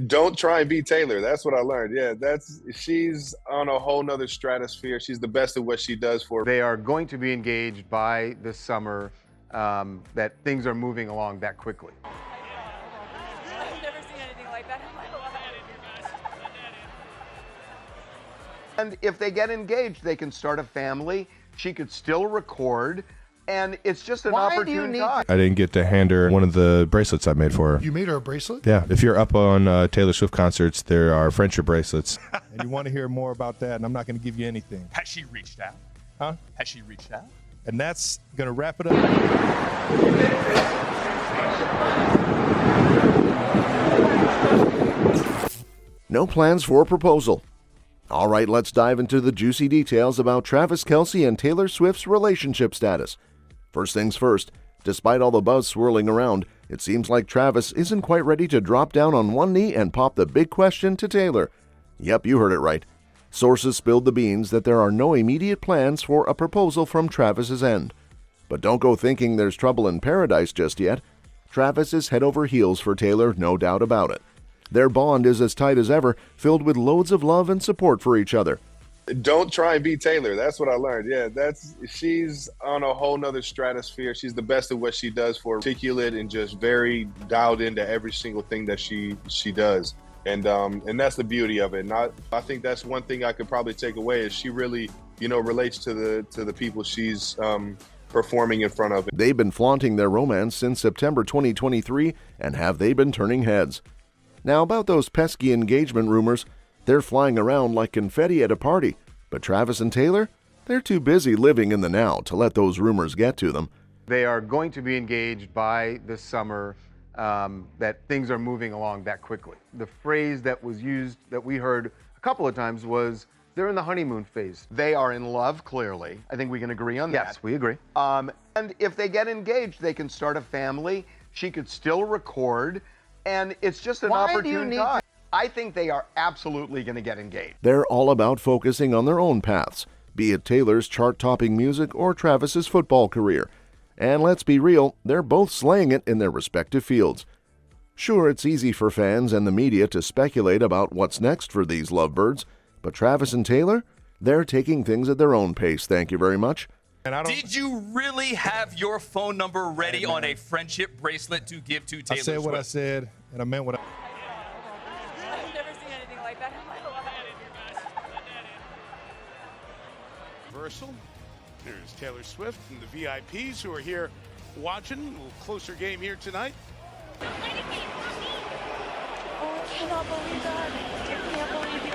Don't try and be Taylor. That's what I learned. Yeah, she's on a whole nother stratosphere. She's the best at what she does for. They are going to be engaged by this summer. That things are moving along that quickly. I've never seen anything like that in my life. And if they get engaged, they can start a family. She could still record. And it's just an opportune time. I didn't get to hand her one of the bracelets I made for her. You made her a bracelet? Yeah. If you're up on Taylor Swift concerts, there are friendship bracelets. And you want to hear more about that, and I'm not going to give you anything. Has she reached out? Huh? Has she reached out? And that's going to wrap it up. No plans for a proposal. All right, let's dive into the juicy details about Travis Kelce and Taylor Swift's relationship status. First things first, despite all the buzz swirling around, it seems like Travis isn't quite ready to drop down on one knee and pop the big question to Taylor. Yep, you heard it right. Sources spilled the beans that there are no immediate plans for a proposal from Travis's end. But don't go thinking there's trouble in paradise just yet. Travis is head over heels for Taylor, no doubt about it. Their bond is as tight as ever, filled with loads of love and support for each other. Don't try and be Taylor. That's what I learned. Yeah, she's on a whole nother stratosphere. She's the best at what she does, for articulate and just very dialed into every single thing that she does. And that's the beauty of it. And I think that's one thing I could probably take away is she really, relates to the people she's performing in front of. They've been flaunting their romance since September 2023, and have they been turning heads? Now about those pesky engagement rumors, they're flying around like confetti at a party. But Travis and Taylor, they're too busy living in the now to let those rumors get to them. They are going to be engaged by this summer. That things are moving along that quickly. The phrase that was used, that we heard a couple of times, was they're in the honeymoon phase. They are in love, clearly. I think we can agree on that. Yes, we agree. And if they get engaged, they can start a family. She could still record. And it's just an opportune time. I think they are absolutely going to get engaged. They're all about focusing on their own paths, be it Taylor's chart-topping music or Travis's football career. And let's be real, they're both slaying it in their respective fields. Sure, it's easy for fans and the media to speculate about what's next for these lovebirds, but Travis and Taylor, they're taking things at their own pace, thank you very much. Did you really have your phone number ready on a friendship bracelet to give to Taylor Swift? I said what I said, and I meant what I... I've never seen anything like that in my life. Reversal. There's Taylor Swift and the VIPs who are here watching. A little closer game here tonight. Oh, I cannot believe that. I can't believe you.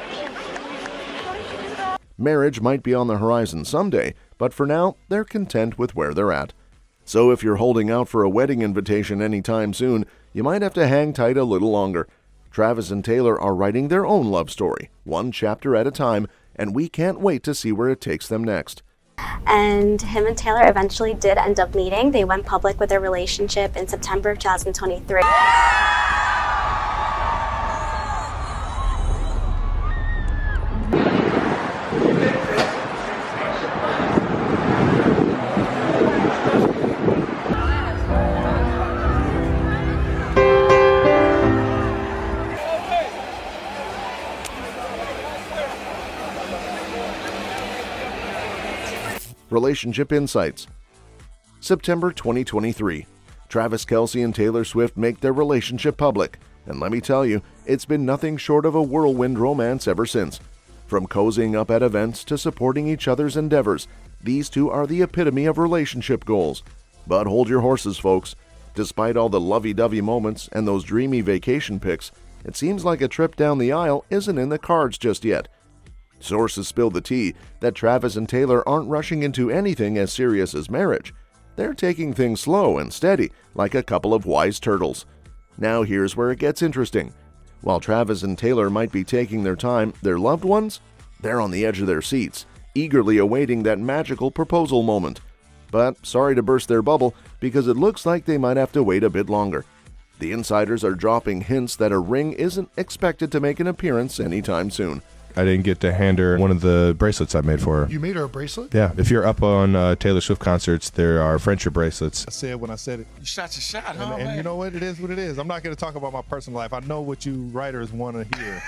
How did you do that? Marriage might be on the horizon someday, but for now, they're content with where they're at. So if you're holding out for a wedding invitation anytime soon, you might have to hang tight a little longer. Travis and Taylor are writing their own love story, one chapter at a time, and we can't wait to see where it takes them next. And him and Taylor eventually did end up meeting. They went public with their relationship in September of 2023. Relationship Insights. September 2023. Travis Kelce and Taylor Swift make their relationship public, and let me tell you, it's been nothing short of a whirlwind romance ever since. From cozying up at events to supporting each other's endeavors, these two are the epitome of relationship goals. But hold your horses, folks. Despite all the lovey-dovey moments and those dreamy vacation pics, it seems like a trip down the aisle isn't in the cards just yet. Sources spill the tea that Travis and Taylor aren't rushing into anything as serious as marriage. They're taking things slow and steady, like a couple of wise turtles. Now here's where it gets interesting. While Travis and Taylor might be taking their time, their loved ones, they're on the edge of their seats, eagerly awaiting that magical proposal moment. But sorry to burst their bubble, because it looks like they might have to wait a bit longer. The insiders are dropping hints that a ring isn't expected to make an appearance anytime soon. I didn't get to hand her one of the bracelets I made for her. You made her a bracelet? Yeah, if you're up on Taylor Swift concerts, there are friendship bracelets. I said when I said it. You shot your shot, huh, And man? you know what? It is what it is. I'm not going to talk about my personal life. I know what you writers want to hear.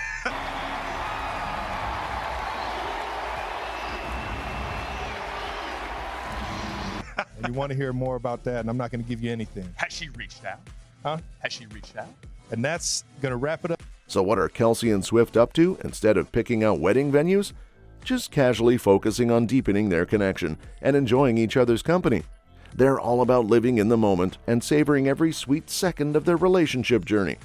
And you want to hear more about that, and I'm not going to give you anything. Has she reached out? Huh? Has she reached out? And that's going to wrap it up. So what are Kelce and Swift up to instead of picking out wedding venues? Just casually focusing on deepening their connection and enjoying each other's company. They're all about living in the moment and savoring every sweet second of their relationship journey.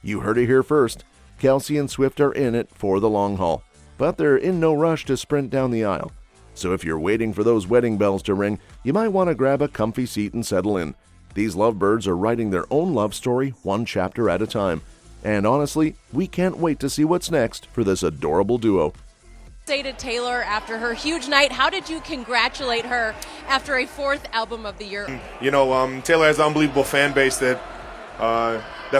You heard it here first. Kelce and Swift are in it for the long haul, but they're in no rush to sprint down the aisle. So if you're waiting for those wedding bells to ring, you might want to grab a comfy seat and settle in. These lovebirds are writing their own love story one chapter at a time. And honestly, we can't wait to see what's next for this adorable duo. Say to Taylor after her huge night, how did you congratulate her after a 4th album of the year? You know, Taylor has an unbelievable fan base that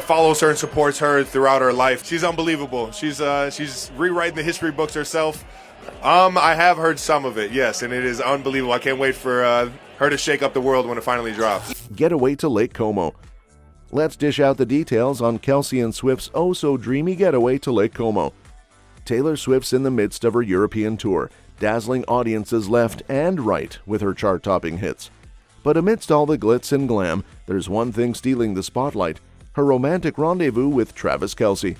follows her and supports her throughout her life. She's unbelievable. She's rewriting the history books herself. I have heard some of it, yes, and it is unbelievable. I can't wait for her to shake up the world when it finally drops. Getaway to Lake Como. Let's dish out the details on Kelce and Swift's oh-so-dreamy getaway to Lake Como. Taylor Swift's in the midst of her European tour, dazzling audiences left and right with her chart-topping hits. But amidst all the glitz and glam, there's one thing stealing the spotlight: her romantic rendezvous with Travis Kelce.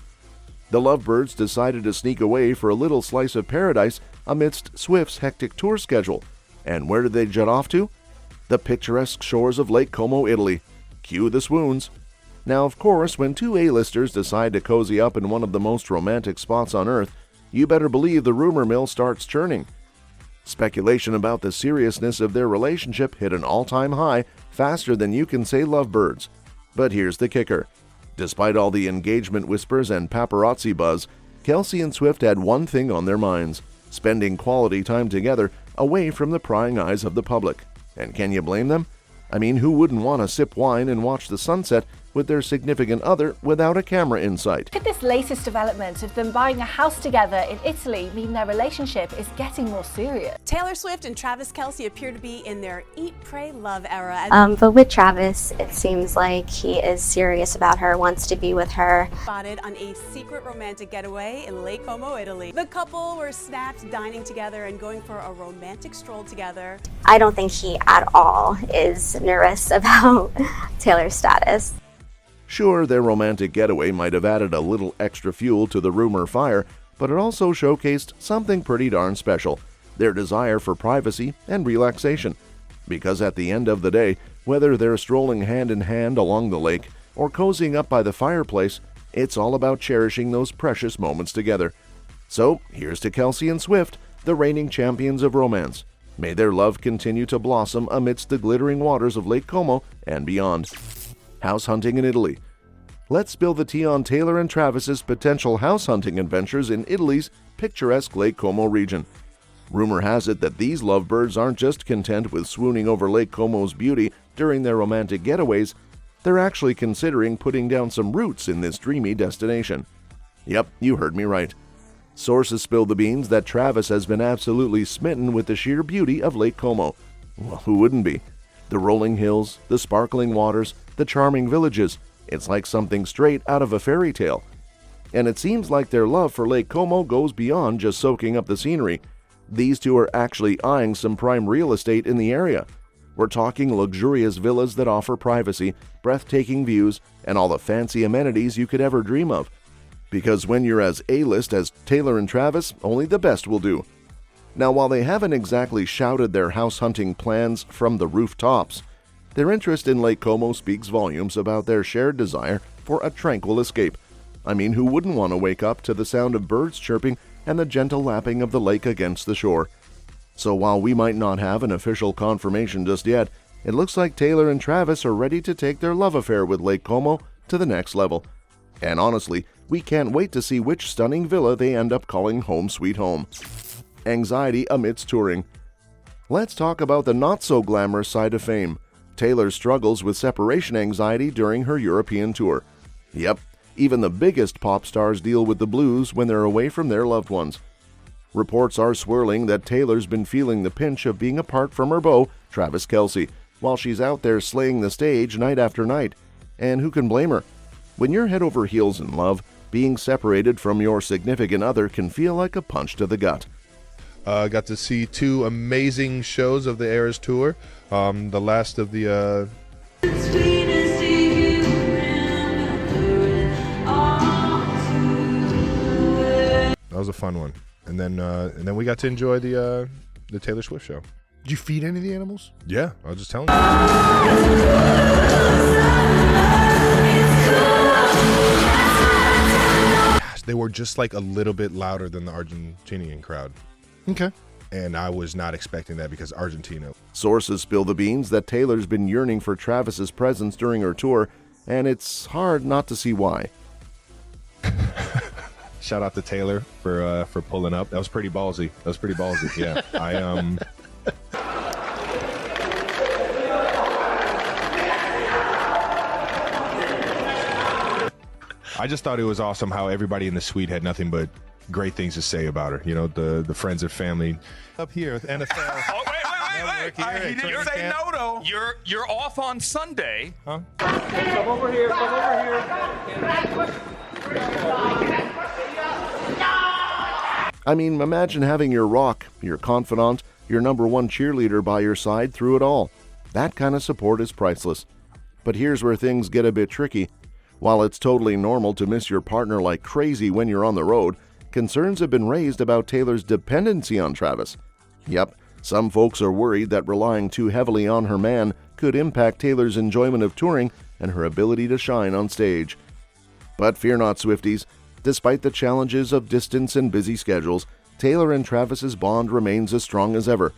The lovebirds decided to sneak away for a little slice of paradise amidst Swift's hectic tour schedule. And where did they jet off to? The picturesque shores of Lake Como, Italy. Cue the swoons. Now, of course, when two A-listers decide to cozy up in one of the most romantic spots on Earth, you better believe the rumor mill starts churning. Speculation about the seriousness of their relationship hit an all-time high faster than you can say lovebirds. But here's the kicker. Despite all the engagement whispers and paparazzi buzz, Kelce and Swift had one thing on their minds: spending quality time together away from the prying eyes of the public. And can you blame them? I mean, who wouldn't want to sip wine and watch the sunset with their significant other without a camera in sight? Could this latest development of them buying a house together in Italy mean their relationship is getting more serious? Taylor Swift and Travis Kelce appear to be in their eat, pray, love era. But with Travis, it seems like he is serious about her, wants to be with her. Spotted on a secret romantic getaway in Lake Como, Italy. The couple were snapped dining together and going for a romantic stroll together. I don't think he at all is nervous about Taylor's status. Sure, their romantic getaway might have added a little extra fuel to the rumor fire, but it also showcased something pretty darn special: their desire for privacy and relaxation. Because at the end of the day, whether they're strolling hand in hand along the lake or cozying up by the fireplace, it's all about cherishing those precious moments together. So, here's to Kelce and Swift, the reigning champions of romance. May their love continue to blossom amidst the glittering waters of Lake Como and beyond. House hunting in Italy. Let's spill the tea on Taylor and Travis's potential house hunting adventures in Italy's picturesque Lake Como region. Rumor has it that these lovebirds aren't just content with swooning over Lake Como's beauty during their romantic getaways, they're actually considering putting down some roots in this dreamy destination. Yep, you heard me right. Sources spill the beans that Travis has been absolutely smitten with the sheer beauty of Lake Como. Well, who wouldn't be? The rolling hills, the sparkling waters, the charming villages. It's like something straight out of a fairy tale. And it seems like their love for Lake Como goes beyond just soaking up the scenery. These two are actually eyeing some prime real estate in the area. We're talking luxurious villas that offer privacy, breathtaking views, and all the fancy amenities you could ever dream of. Because when you're as A-list as Taylor and Travis, only the best will do. Now, while they haven't exactly shouted their house hunting plans from the rooftops, their interest in Lake Como speaks volumes about their shared desire for a tranquil escape. I mean, who wouldn't want to wake up to the sound of birds chirping and the gentle lapping of the lake against the shore? So while we might not have an official confirmation just yet, it looks like Taylor and Travis are ready to take their love affair with Lake Como to the next level. And honestly, we can't wait to see which stunning villa they end up calling home sweet home. Anxiety amidst touring. Let's talk about the not-so-glamorous side of fame. Taylor struggles with separation anxiety during her European tour. Yep, Even the biggest pop stars deal with the blues when they're away from their loved ones. Reports are swirling that Taylor's been feeling the pinch of being apart from her beau, Travis Kelce, while she's out there slaying the stage night after night. And who can blame her? When you're head over heels in love, being separated from your significant other can feel like a punch to the gut. Got to see 2 amazing shows of the Eras Tour. The last of the... That was a fun one. And then we got to enjoy the Taylor Swift show. Did you feed any of the animals? Yeah, I was just telling you. Gosh, they were just like a little bit louder than the Argentinian crowd. Okay. And I was not expecting that because Argentina. Sources spill the beans that Taylor's been yearning for Travis's presence during her tour, and it's hard not to see why. Shout out to Taylor for pulling up. That was pretty ballsy. Yeah. I just thought it was awesome how everybody in the suite had nothing but great things to say about her. You know, the friends and family. Up here with NFL. Oh, wait. He didn't say no, though. You're off on Sunday. Huh? Come over here. I mean, imagine having your rock, your confidant, your #1 cheerleader by your side through it all. That kind of support is priceless. But here's where things get a bit tricky. While it's totally normal to miss your partner like crazy when you're on the road, concerns have been raised about Taylor's dependency on Travis. Yep, some folks are worried that relying too heavily on her man could impact Taylor's enjoyment of touring and her ability to shine on stage. But fear not, Swifties. Despite the challenges of distance and busy schedules, Taylor and Travis's bond remains as strong as ever.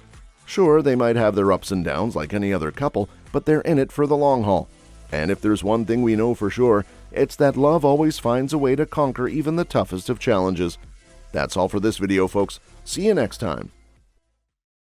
Sure, they might have their ups and downs like any other couple, but they're in it for the long haul. And if there's one thing we know for sure, it's that love always finds a way to conquer even the toughest of challenges. That's all for this video, folks. See you next time.